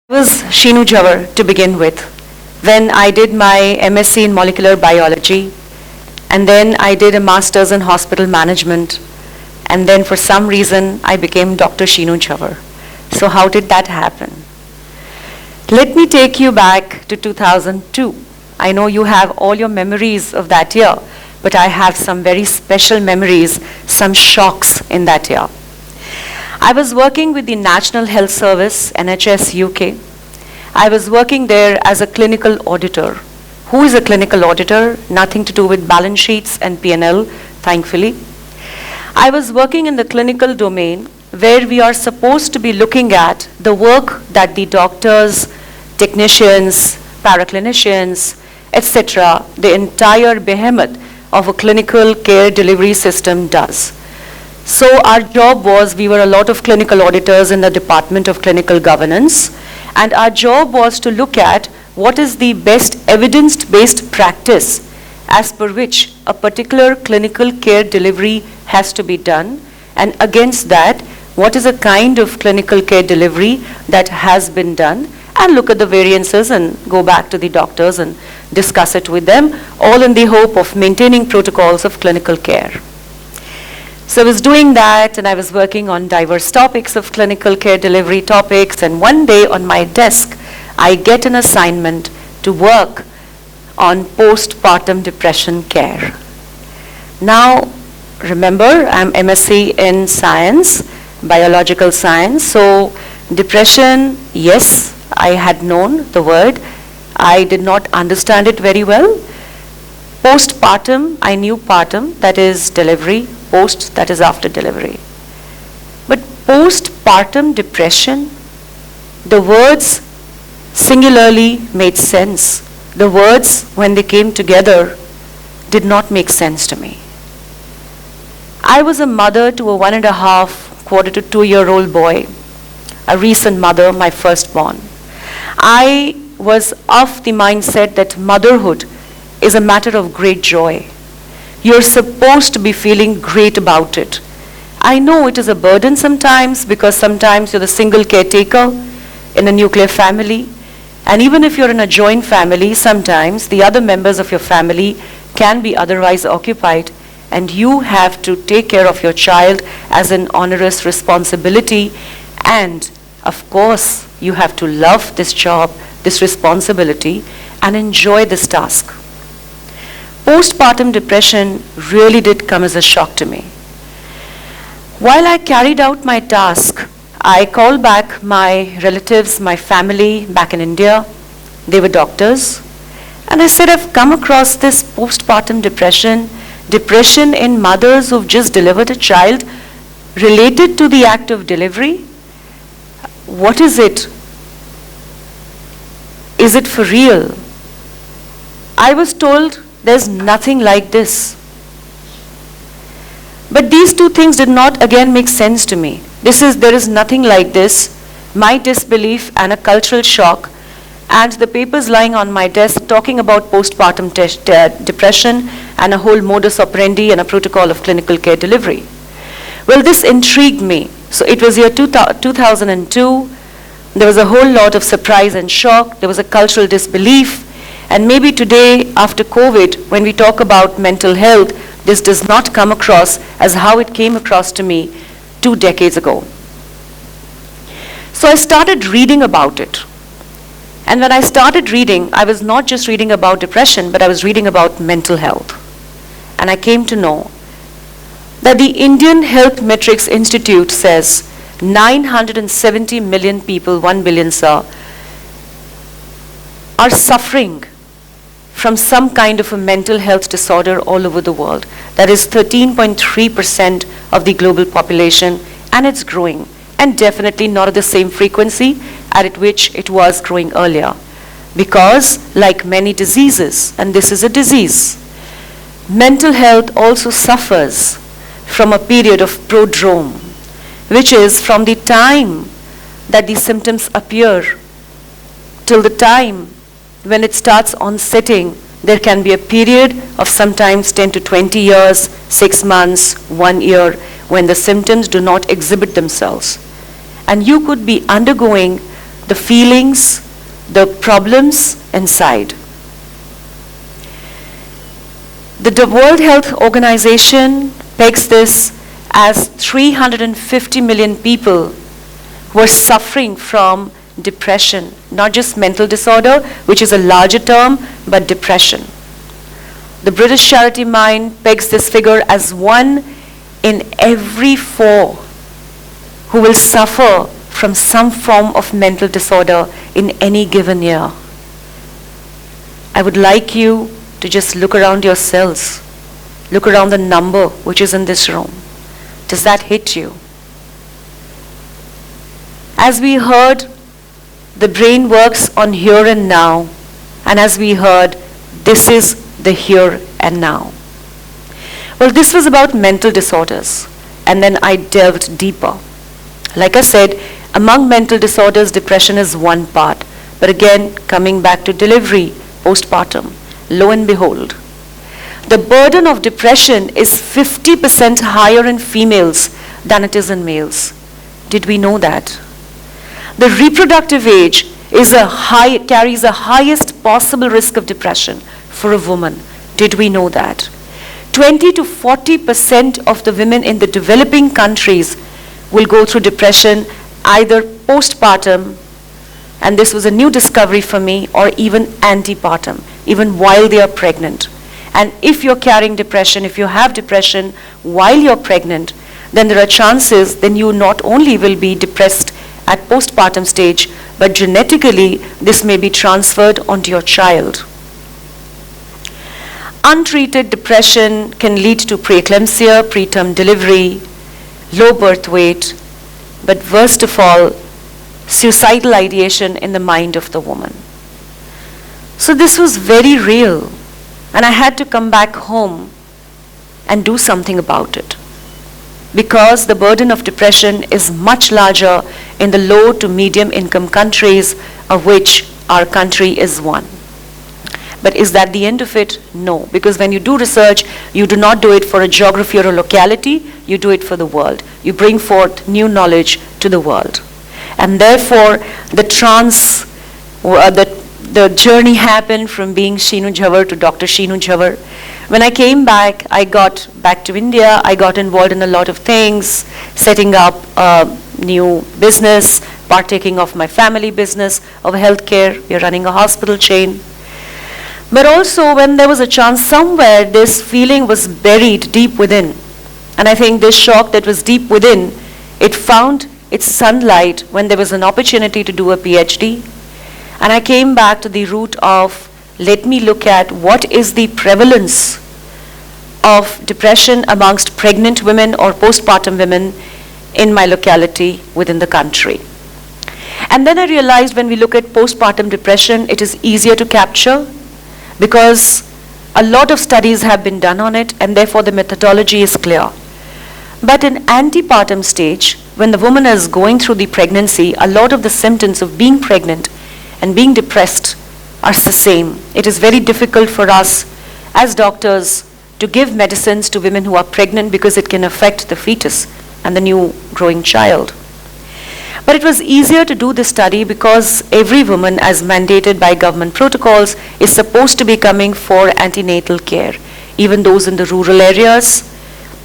I was Sheenu Jhawar to begin with. When I did my MSc in molecular biology, and then I did a master's in hospital management, and then for some reason I became Dr. Sheenu Jhawar. So how did that happen? Let me take you back to 2002. I know you have all your memories of that year, but I have some very special memories, some shocks in that year. I was working with the National Health Service, NHS UK. I was working there as a clinical auditor. Who is a clinical auditor? Nothing to do with balance sheets and P&L, thankfully. I was working in the clinical domain where we are supposed to be looking at the work that the doctors, technicians, paraclinicians, etc., the entire behemoth of a clinical care delivery system does. So our job was, we were a lot of clinical auditors in the Department of Clinical Governance, and our job was to look at what is the best evidence-based practice as per which a particular clinical care delivery has to be done, and against that, what is a kind of clinical care delivery that has been done, and look at the variances and go back to the doctors and discuss it with them, all in the hope of maintaining protocols of clinical care. So I was doing that, and I was working on diverse topics of clinical care delivery topics, and one day on my desk, I get an assignment to work on postpartum depression care. Now, remember, I'm MSc in science, biological science, so depression, yes, I had known the word. I did not understand it very well. Postpartum, I knew partum, that is delivery, post, that is after delivery. But postpartum depression, the words singularly made sense. The words, when they came together, did not make sense to me. I was a mother to a 1.5, quarter to 2-year-old boy, a recent mother, my firstborn. I was of the mindset that motherhood is a matter of great joy. You're supposed to be feeling great about it. I know it is a burden sometimes, because sometimes you're the single caretaker in a nuclear family, and even if you're in a joint family, sometimes the other members of your family can be otherwise occupied, and you have to take care of your child as an onerous responsibility, and of course you have to love this job, this responsibility, and enjoy this task. Postpartum depression really did come as a shock to me. While I carried out my task, I called back my relatives, my family back in India. They were doctors. And I said, I've come across this postpartum depression, depression in mothers who've just delivered a child related to the act of delivery. What is it? Is it for real? I was told there's nothing like this. But these two things did not again make sense to me. There is nothing like this, my disbelief and a cultural shock, and the papers lying on my desk talking about postpartum depression and a whole modus operandi and a protocol of clinical care delivery. Well, this intrigued me. So it was year 2002. There was a whole lot of surprise and shock. There was a cultural disbelief. And maybe today, after COVID, when we talk about mental health, this does not come across as how it came across to me 2 decades ago. So I started reading about it. And when I started reading, I was not just reading about depression, but I was reading about mental health. And I came to know that the Indian Health Metrics Institute says 970 million people, 1 billion, sir, are suffering from some kind of a mental health disorder all over the world. That is 13.3% of the global population, and it's growing, and definitely not at the same frequency at which it was growing earlier. Because, like many diseases, and this is a disease, mental health also suffers from a period of prodrome, which is from the time that the symptoms appear till the time when it starts onsetting. There can be a period of sometimes 10 to 20 years, 6 months, 1 year, when the symptoms do not exhibit themselves. And you could be undergoing the feelings, the problems inside. The World Health Organization pegs this as 350 million people who are suffering from depression, not just mental disorder, which is a larger term, but depression. The British Charity Mind pegs this figure as 1 in every 4 who will suffer from some form of mental disorder in any given year. I would like you to just look around yourselves. Look around the number which is in this room. Does that hit you? As we heard, the brain works on here and now. And as we heard, this is the here and now. Well, this was about mental disorders. And then I delved deeper. Like I said, among mental disorders, depression is one part. But again, coming back to delivery, postpartum, lo and behold, the burden of depression is 50% higher in females than it is in males. Did we know that? The reproductive age carries the highest possible risk of depression for a woman. Did we know that? 20 to 40% of the women in the developing countries will go through depression either postpartum, and this was a new discovery for me, or even antepartum, even while they are pregnant. And if you're carrying depression, if you have depression while you're pregnant, then there are chances then you not only will be depressed at postpartum stage, but genetically this may be transferred onto your child. Untreated depression can lead to preeclampsia, preterm delivery, low birth weight, but worst of all, suicidal ideation in the mind of the woman. So this was very real, and I had to come back home and do something about it, because the burden of depression is much larger in the low to medium income countries, of which our country is one. But is that the end of it? No, because when you do research, you do not do it for a geography or a locality, you do it for the world. You bring forth new knowledge to the world. And therefore, the journey happened from being Sheenu Jhawar to Dr. Sheenu Jhawar. When I came back, I got back to India, I got involved in a lot of things, setting up a new business, partaking of my family business of healthcare. We're running a hospital chain. But also when there was a chance somewhere, this feeling was buried deep within. And I think this shock that was deep within, it found its sunlight when there was an opportunity to do a PhD. And I came back to the root of, let me look at what is the prevalence of depression amongst pregnant women or postpartum women in my locality within the country. And then I realized when we look at postpartum depression, it is easier to capture because a lot of studies have been done on it, and therefore the methodology is clear. But in antepartum stage, when the woman is going through the pregnancy, a lot of the symptoms of being pregnant and being depressed are the same. It is very difficult for us as doctors to give medicines to women who are pregnant because it can affect the fetus and the new growing child. But it was easier to do this study because every woman, as mandated by government protocols, is supposed to be coming for antenatal care, even those in the rural areas.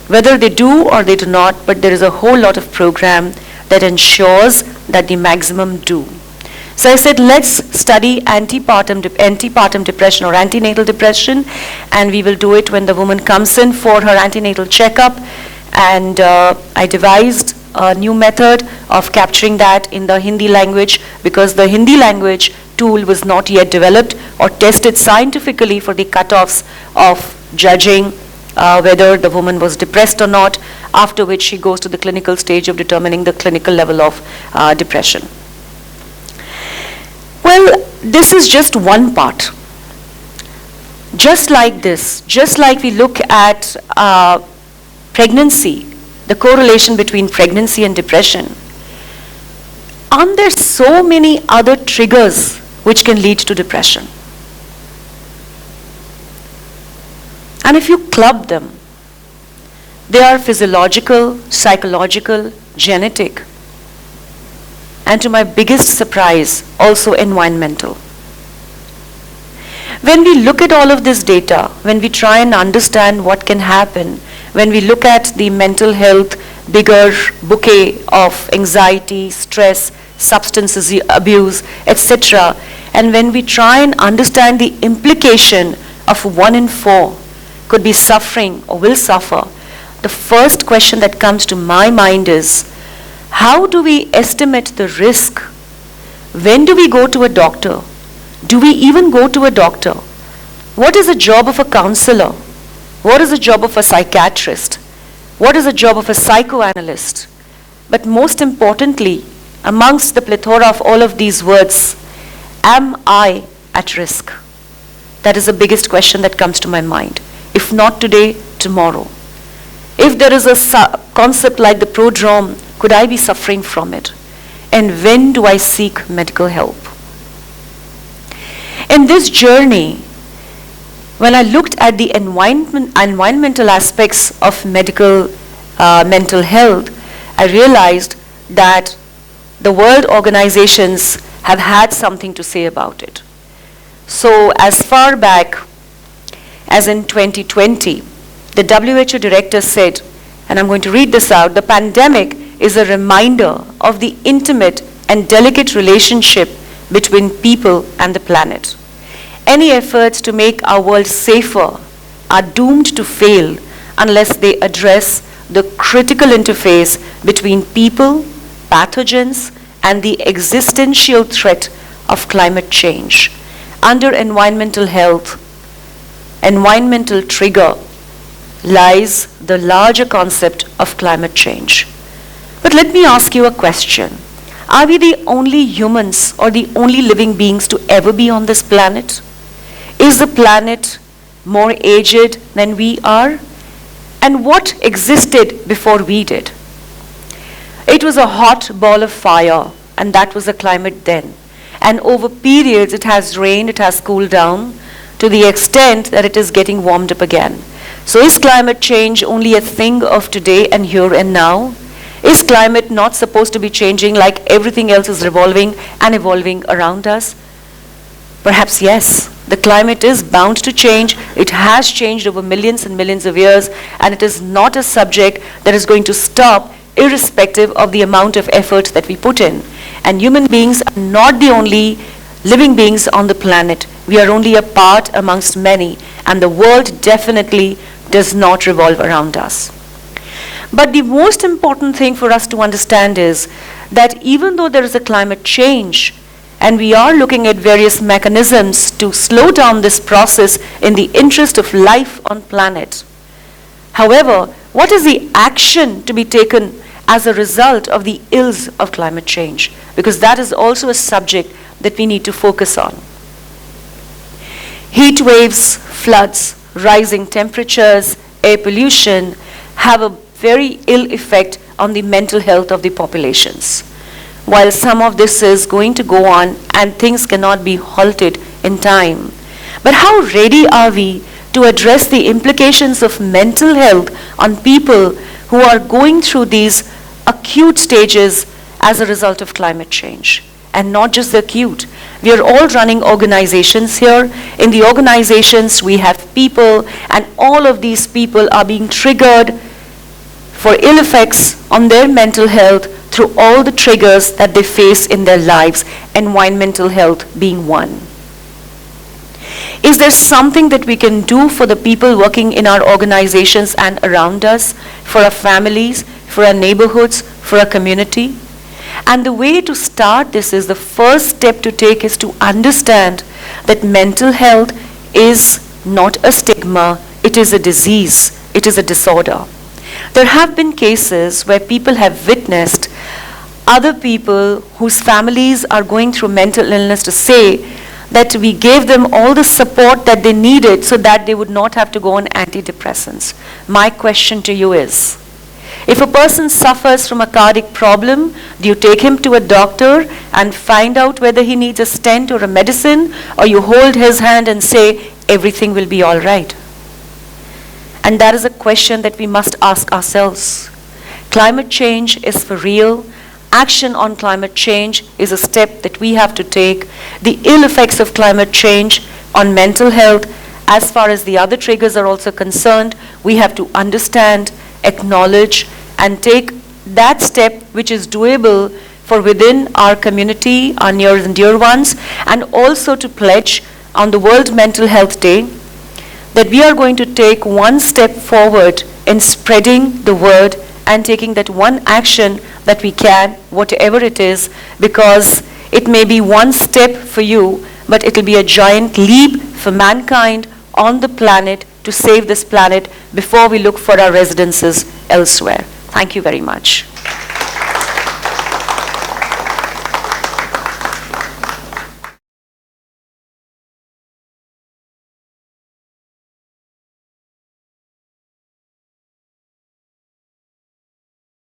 Whether they do or they do not, but there is a whole lot of program that ensures that the maximum do. So I said, let's study antepartum depression or antenatal depression, and we will do it when the woman comes in for her antenatal checkup. And I devised a new method of capturing that in the Hindi language, because the Hindi language tool was not yet developed or tested scientifically for the cutoffs of judging whether the woman was depressed or not, after which she goes to the clinical stage of determining the clinical level of depression. Well, this is just one part. Just like this, just like we look at pregnancy, the correlation between pregnancy and depression, aren't there so many other triggers which can lead to depression? And if you club them, they are physiological, psychological, genetic. and to my biggest surprise, also environmental. When we look at all of this data, when we try and understand what can happen, when we look at the mental health bigger bouquet of anxiety, stress, substance abuse, etc., and when we try and understand the implication of 1 in 4 could be suffering or will suffer, the first question that comes to my mind is, how do we estimate the risk? When do we go to a doctor? Do we even go to a doctor? What is the job of a counselor? What is the job of a psychiatrist? What is the job of a psychoanalyst? But most importantly, amongst the plethora of all of these words, am I at risk? That is the biggest question that comes to my mind. If not today, tomorrow. If there is a concept like the prodrome, could I be suffering from it? And when do I seek medical help? In this journey, when I looked at the environmental aspects of mental health, I realized that the world organizations have had something to say about it. So as far back as in 2020, the WHO director said, and I'm going to read this out, the pandemic is a reminder of the intimate and delicate relationship between people and the planet. Any efforts to make our world safer are doomed to fail unless they address the critical interface between people, pathogens, and the existential threat of climate change. Under environmental health, environmental trigger lies the larger concept of climate change. But let me ask you a question. Are we the only humans or the only living beings to ever be on this planet? Is the planet more aged than we are? And what existed before we did? It was a hot ball of fire, and that was the climate then. And over periods it has rained, it has cooled down to the extent that it is getting warmed up again. So is climate change only a thing of today and here and now? Is climate not supposed to be changing like everything else is revolving and evolving around us? Perhaps yes. The climate is bound to change. It has changed over millions and millions of years, and it is not a subject that is going to stop irrespective of the amount of effort that we put in. And human beings are not the only living beings on the planet. We are only a part amongst many, and the world definitely does not revolve around us. But the most important thing for us to understand is that even though there is a climate change, and we are looking at various mechanisms to slow down this process in the interest of life on planet. However, what is the action to be taken as a result of the ills of climate change? Because that is also a subject that we need to focus on. Heat waves, floods, rising temperatures, air pollution have a very ill effect on the mental health of the populations. While some of this is going to go on and things cannot be halted in time. But how ready are we to address the implications of mental health on people who are going through these acute stages as a result of climate change? And not just the acute. We are all running organizations here. In the organizations we have people, and all of these people are being triggered for ill effects on their mental health through all the triggers that they face in their lives, environmental health being one. Is there something that we can do for the people working in our organizations and around us, for our families, for our neighborhoods, for our community? And the way to start this is, the first step to take is to understand that mental health is not a stigma, it is a disease, it is a disorder. There have been cases where people have witnessed other people whose families are going through mental illness to say that we gave them all the support that they needed so that they would not have to go on antidepressants. My question to you is, if a person suffers from a cardiac problem, do you take him to a doctor and find out whether he needs a stent or a medicine, or you hold his hand and say, everything will be all right? And that is a question that we must ask ourselves. Climate change is for real. action on climate change is a step that we have to take. The ill effects of climate change on mental health, as far as the other triggers are also concerned, we have to understand, acknowledge, and take that step which is doable for within our community, our near and dear ones, and also to pledge on the World Mental Health Day that we are going to take one step forward in spreading the word and taking that one action that we can, whatever it is, because it may be one step for you, but it will be a giant leap for mankind on the planet to save this planet before we look for our residences elsewhere. Thank you very much.